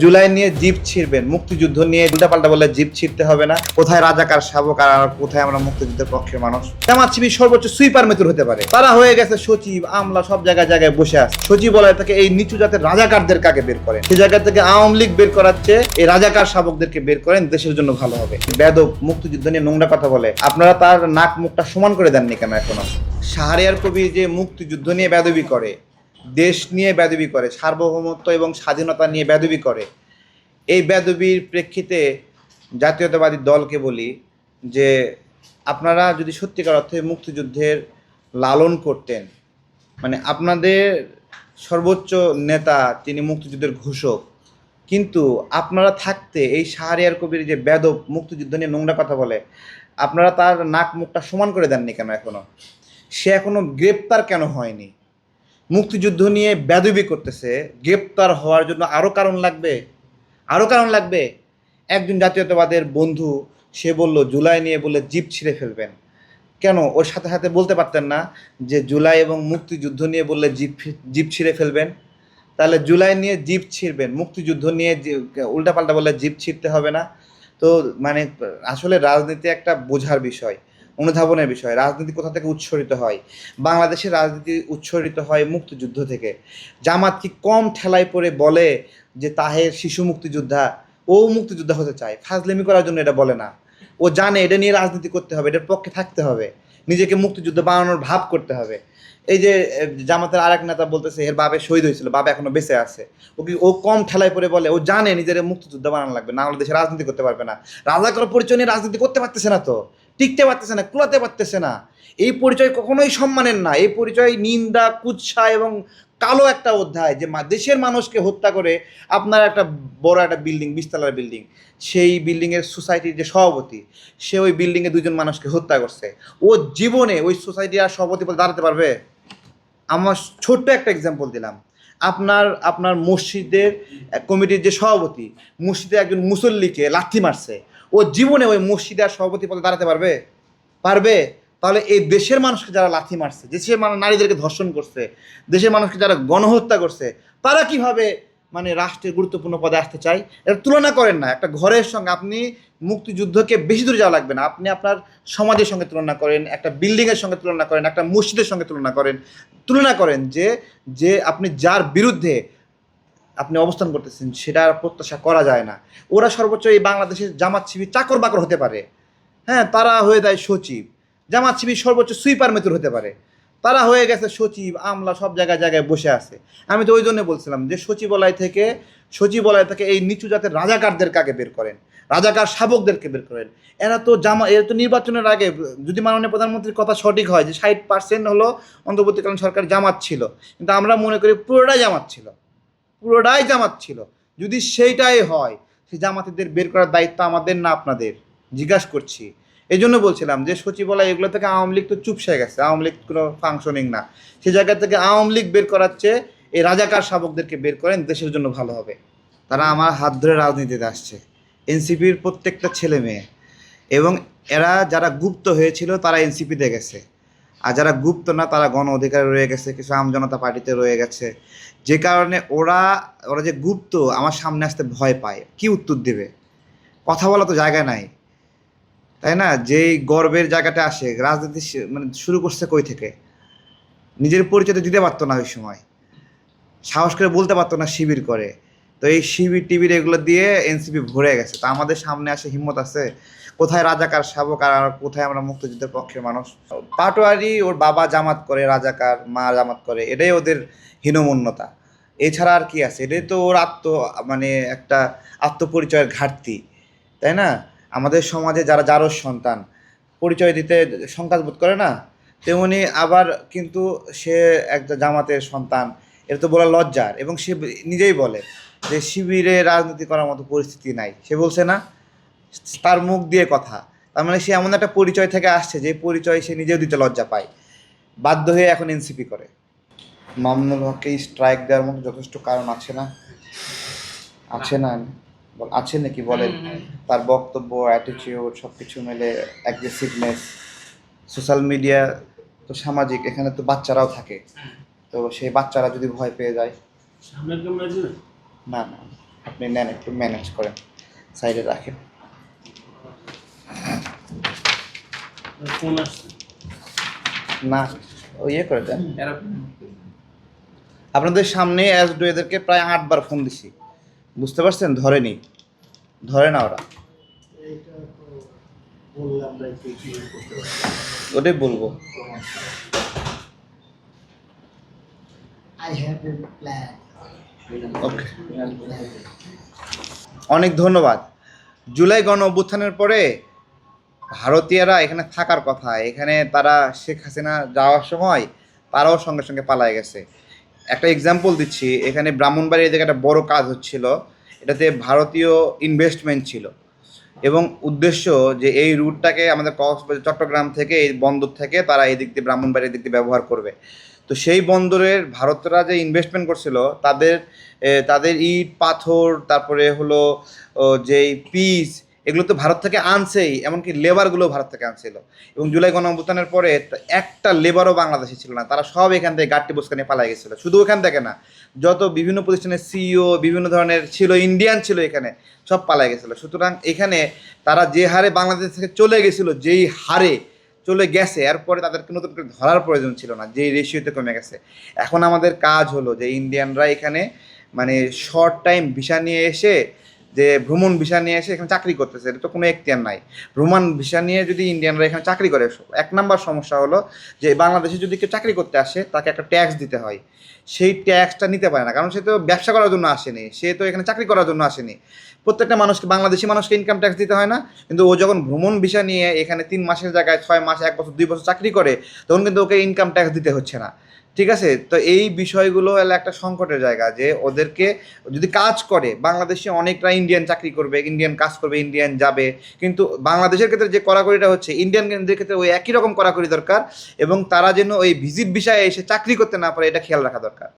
জুলাই নিয়ে জিপ ছিঁড়বেন, মুক্তিযুদ্ধ নিয়ে উল্টাপাল্টা বলে জিপ ছিঁড়তে হবে না। কোথায় রাজাকার শাবক আর কোথায় আমরা মুক্তিযুদ্ধের পক্ষের মানুষ। জামাত শিবির সর্বোচ্চ সুইপার মেথর হতে পারে। তারা হয়ে গেছে সচিব, আমলা, সব জায়গায় জায়গায় বসে আছে। সচিবালয় থেকে এই নিচু জাতের রাজাকারদের কাকে বের করেন, সেই জায়গা থেকে আওয়ামী লীগ বের করাচ্ছে, এই রাজাকার শাবকদেরকে বের করেন, দেশের জন্য ভালো হবে। বেদব মুক্তিযুদ্ধ নিয়ে নোংরা কথা বলে, আপনারা তার নাক মুখটা সমান করে দেননি কেন এখনো? শাহরিয়ার কবির যে মুক্তিযুদ্ধ নিয়ে বেদবি করে, দেশ নিয়ে বেদবি করে, সার্বভৌমত্ব এবং স্বাধীনতা নিয়ে বেদবি করে, এই বেদবির প্রেক্ষিতে জাতীয়তাবাদী দলকে বলি যে আপনারা যদি সত্যিকার অর্থে মুক্তিযুদ্ধের লালন করতেন, মানে আপনাদের সর্বোচ্চ নেতা তিনি মুক্তিযুদ্ধের ঘোষক, কিন্তু আপনারা থাকতে এই শাহরিয়ার কবির যে বেদব মুক্তিযুদ্ধ নিয়ে নোংরা কথা বলে, আপনারা তার নাক মুখটা সমান করে দেননি কেন এখনো? সে এখনো গ্রেপ্তার কেন হয়নি? মুক্তিযুদ্ধ নিয়ে বেদবি করতেছে, গ্রেপ্তার হওয়ার জন্য আরও কারণ লাগবে। একজন জাতীয়তাবাদের বন্ধু সে বলল জুলাই নিয়ে বলে জিপ ছিঁড়ে ফেলবেন। কেন ওর সাথে সাথে বলতে পারতেন না যে জুলাই এবং মুক্তিযুদ্ধ নিয়ে বললে জিপ ছিঁড়ে ফেলবেন? তাহলে জুলাই নিয়ে জিপ ছিঁড়বেন, মুক্তিযুদ্ধ নিয়ে উল্টাপাল্টা বললে জিপ ছিঁড়তে হবে না। তো মানে আসলে রাজনীতি একটা বোঝার বিষয়, অনুধাবনের বিষয়। রাজনীতি কোথা থেকে উৎসরিত হয়? বাংলাদেশের রাজনীতি উৎসরিত হয় মুক্তিযুদ্ধ থেকে। জামাত কি কম ঠেলায় পড়ে বলে যে তাহের শিশু মুক্তিযোদ্ধা, ও মুক্তিযোদ্ধা হতে চায়, ফাজলামি করার জন্য এটা বলে না। ও জানে এটা নিয়ে রাজনীতি করতে হবে, এটার পক্ষে থাকতে হবে, নিজেকে মুক্তিযুদ্ধ বানানোর ভাব করতে হবে। এই যে জামাতের আরেক নেতা বলতেছে এর বাবা শহীদ হয়েছিল, বাবা এখনো বেঁচে আছে। ও কম ঠেলায় পড়ে বলে, ও জানে নিজের মুক্তিযুদ্ধ বানানো লাগবে, না হলে দেশে রাজনীতি করতে পারবে না। রাজাকার পরিচয় নিয়ে রাজনীতি করতে পারতেছে না, তো টিকতে পারতেছে না, কুলাতে পারতেছে না। এই পরিচয় কখনোই সম্মানের না, এই পরিচয় নিন্দা, কুৎসা এবং কালো একটা অধ্যায়। যে দেশের মানুষকে হত্যা করে আপনার একটা বড় একটা বিল্ডিং, 20 তলার বিল্ডিং, সেই বিল্ডিংয়ের সোসাইটির যে সভাপতি, সে ওই বিল্ডিংয়ে 2জন মানুষকে হত্যা করছে। ও জীবনে ওই সোসাইটির আর সভাপতি বলে দাঁড়াতে পারবে? আমার ছোট্ট একটা এক্সাম্পল দিলাম। আপনার মসজিদের কমিটির যে সভাপতি, মসজিদে একজন মুসল্লিকে লাথি মারছে, ও জীবনে ওই মসজিদে আর সভাপতি পদে দাঁড়াতে পারবে? তাহলে এই দেশের মানুষকে যারা লাথি মারছে, দেশের নারীদেরকে ধর্ষণ করছে, দেশের মানুষকে যারা গণহত্যা করছে, তারা কিভাবে মানে রাষ্ট্রের গুরুত্বপূর্ণ পদে আসতে চায়? এটা তুলনা করেন না। একটা ঘরের সঙ্গে আপনি মুক্তিযুদ্ধকে বেশি দূরে যাওয়া লাগবে না, আপনি আপনার সমাজের সঙ্গে তুলনা করেন, একটা বিল্ডিংয়ের সঙ্গে তুলনা করেন, একটা মসজিদের সঙ্গে তুলনা করেন যে আপনি যার বিরুদ্ধে আপনি অবস্থান করতেছেন সেটা প্রত্যাশা করা যায় না। ওরা সর্বোচ্চ এই বাংলাদেশের জামাত শিবির চাকর বাকর হতে পারে, হ্যাঁ, তারা হয়ে যায় সচিব। জামাত শিবির সর্বোচ্চ সুইপার মেথর হতে পারে। তারা হয়ে গেছে সচিব, আমলা, সব জায়গায় জায়গায় বসে আছে। আমি তো ওই জন্য বলছিলাম যে সচিবালয় থেকে এই নিচু জাতের রাজাকারদের কাকে বের করেন, রাজাকার শাবকদেরকে বের করেন। এরা তো নির্বাচনের আগে, যদি মাননীয় প্রধানমন্ত্রীর কথা সঠিক হয় যে 60% হলো অন্তর্বর্তীকালীন সরকার জামাত ছিল, কিন্তু আমরা মনে করি পুরোটাই জামাত ছিল। যদি সেইটাই হয়, সেই জামাতিদের বের করার দায়িত্ব আমাদের না আপনাদের? জিজ্ঞাসা করছি। এই জন্য বলছিলাম যে সচিবালয় এগুলো থেকে আওয়ামী লীগ তো চুপসে গেছে, আওয়ামী লীগ কোনো ফাংশনিং না। সেই জায়গা থেকে আওয়ামী লীগ বের করাচ্ছে, এই রাজাকার শাবকদেরকে বের করেন, দেশের জন্য ভালো হবে। তারা আমার হাত ধরে রাজনীতিতে আসছে, এনসিপির প্রত্যেকটা ছেলে মেয়ে, এবং এরা যারা গুপ্ত হয়েছিল তারা এনসিপিতে গেছে, আর যারা গুপ্ত না তারা গণ অধিকারে রয়ে গেছে, কিছু আমজনতা পার্টিতে রয়ে গেছে। যে কারণে ওরা যে গুপ্ত, আমার সামনে আসতে ভয় পায়। কি উত্তর দেবে? কথা বলা তো জায়গা নাই, তাই না? যেই গর্বের জায়গাটা আসে, রাজনীতি মানে শুরু করছে কই থেকে? নিজের পরিচয় দিতে পারতো না ওই সময়, সাহস করে বলতে পারতো না শিবির করে। তো এই শিবির টিবির এগুলো দিয়ে এনসিপি ভরে গেছে। তা আমাদের সামনে আসে হিম্মত আছে? কোথায় রাজাকার শাবক আর কোথায় আমরা মুক্তিযুদ্ধের পক্ষের মানুষ? পাটোয়ারি ওর বাবা জামাত করে, রাজাকার মা জামাত করে, এটাই ওদের হীনমন্যতা। এছাড়া আর কি আছে? এটাই তো ওর মানে একটা আত্মপরিচয়ের ঘাটতি, তাই না? আমাদের সমাজে যারা জারজ সন্তান পরিচয় দিতে সংকোচ বোধ করে না, তেমনি আবার কিন্তু সে একটা জামাতের সন্তান, এটা তো বলা লজ্জার। এবং সে নিজেই বলে যে শিবিরে রাজনীতি করার মতো পরিস্থিতি নাই। সে বলছে না, তার মুখ দিয়ে কথা। তার মানে সে এমন একটা পরিচয় থেকে আসছে যে পরিচয় সে নিজেও দিতে লজ্জা পায়, বাধ্য হয়ে এখন এনসিপি করে। মামুনুল হককে স্ট্রাইক দেওয়ার মতো যথেষ্ট কারণ আছে না? আছে নাকি বলেন? তার বক্তব্য, অ্যাটিটিউড, সব কিছু মিলে অ্যাগ্রেসিভনেস। সোশ্যাল মিডিয়া তো সামাজিক, এখানে তো বাচ্চারাও থাকে, তো সেই বাচ্চারা যদি ভয় পেয়ে যায়, না আপনি নেন, একটু ম্যানেজ করেন, সাইডে রাখেন। ফোন আসছে না, ও ইয়ে করে দেন। আপনাদের সামনে অ্যাজডো এদেরকে প্রায় 8 বার ফোন দিছি, বুঝতে পারছেন? ধরেনি, ধরে না ওরা, এইটা তো বললাম না একটু কি করতে পারি। ওটাই বলবো। I have a plan. ওকে, অনেক ধন্যবাদ। জুলাই গণ অভ্যুত্থানের পরে ভারতীয়রা এখানে থাকার কথা, এখানে তারা শেখ হাসিনা যাওয়ার সময় তারাও সঙ্গে সঙ্গে পালায় গেছে। একটা এক্সাম্পল দিচ্ছি, এখানে ব্রাহ্মণবাড়ির দিকে একটা বড় কাজ হচ্ছিল, এটাতে ভারতীয় ইনভেস্টমেন্ট ছিল এবং উদ্দেশ্য যে এই রুটটাকে আমাদের কক্সবাজার চট্টগ্রাম থেকে এই বন্দর থেকে তারা এই দিক দিয়ে ব্রাহ্মণবাড়ির দিক দিয়ে ব্যবহার করবে। তো সেই বন্দরের ভারতরা যে ইনভেস্টমেন্ট করছিল তাদের ইট পাথর, তারপরে হলো যেই পিস, এগুলো তো ভারত থেকে আনছেই, এমনকি লেবারগুলো ভারত থেকে আনছিল। এবং জুলাই গণঅভ্যুত্থানের পরে একটা লেবারও বাংলাদেশে ছিল না, তারা সব এখান থেকে গাড়ি বসকা নিয়ে পালাই গেছিলো। শুধু ওখান থেকে না, যত বিভিন্ন প্রতিষ্ঠানের সিইও বিভিন্ন ধরনের ছিল, ইন্ডিয়ান ছিল এখানে, সব পালাই গেছিলো। সুতরাং এখানে তারা যে হারে বাংলাদেশ থেকে চলে গেছিলো, যেই হারে চলে গেছে, এরপরে তাদেরকে নতুন করে ধরার প্রয়োজন ছিল না, যেই রেশিওতে কমে গেছে। এখন আমাদের কাজ হলো যে ইন্ডিয়ানরা এখানে মানে শর্ট টাইম ভিসা নিয়ে এসে, যে ভ্রমণ ভিসা নিয়ে এসে এখানে চাকরি করতেছে, এটা তো কোনো এখতিয়ার নাই। ভ্রমণ ভিসা নিয়ে যদি ইন্ডিয়ানরা এখানে চাকরি করে, 1 নাম্বার সমস্যা হলো যে বাংলাদেশে যদি কেউ চাকরি করতে আসে তাকে একটা ট্যাক্স দিতে হয়, সেই ট্যাক্সটা নিতে পারে না, কারণ সে তো ব্যবসা করার জন্য আসেনি, সে তো এখানে চাকরি করার জন্য আসেনি। প্রত্যেকটা মানুষকে, বাংলাদেশি মানুষকে ইনকাম ট্যাক্স দিতে হয় না, কিন্তু ও যখন ভ্রমণ ভিসা নিয়ে এখানে 3 মাসের জায়গায় 6 মাস, 1 বছর, 2 বছর চাকরি করে, তখন কিন্তু ওকে ইনকাম ট্যাক্স দিতে হচ্ছে না। ঠিক আছে, তো এই বিষয়গুলো হলো একটা সংকটের জায়গা, যে ওদেরকে যদি কাজ করে, বাংলাদেশে অনেকরা ইন্ডিয়ান চাকরি করবে, ইন্ডিয়ান কাজ করবে, ইন্ডিয়ান যাবে, কিন্তু বাংলাদেশের ক্ষেত্রে যে কড়াকড়িটা হচ্ছে, ইন্ডিয়ানদের ক্ষেত্রে ওই একই রকম কড়াকড়ি দরকার, এবং তারা যেন ওই ভিজিট ভিসায় এসে চাকরি করতে না পারে, এটা খেয়াল রাখা দরকার।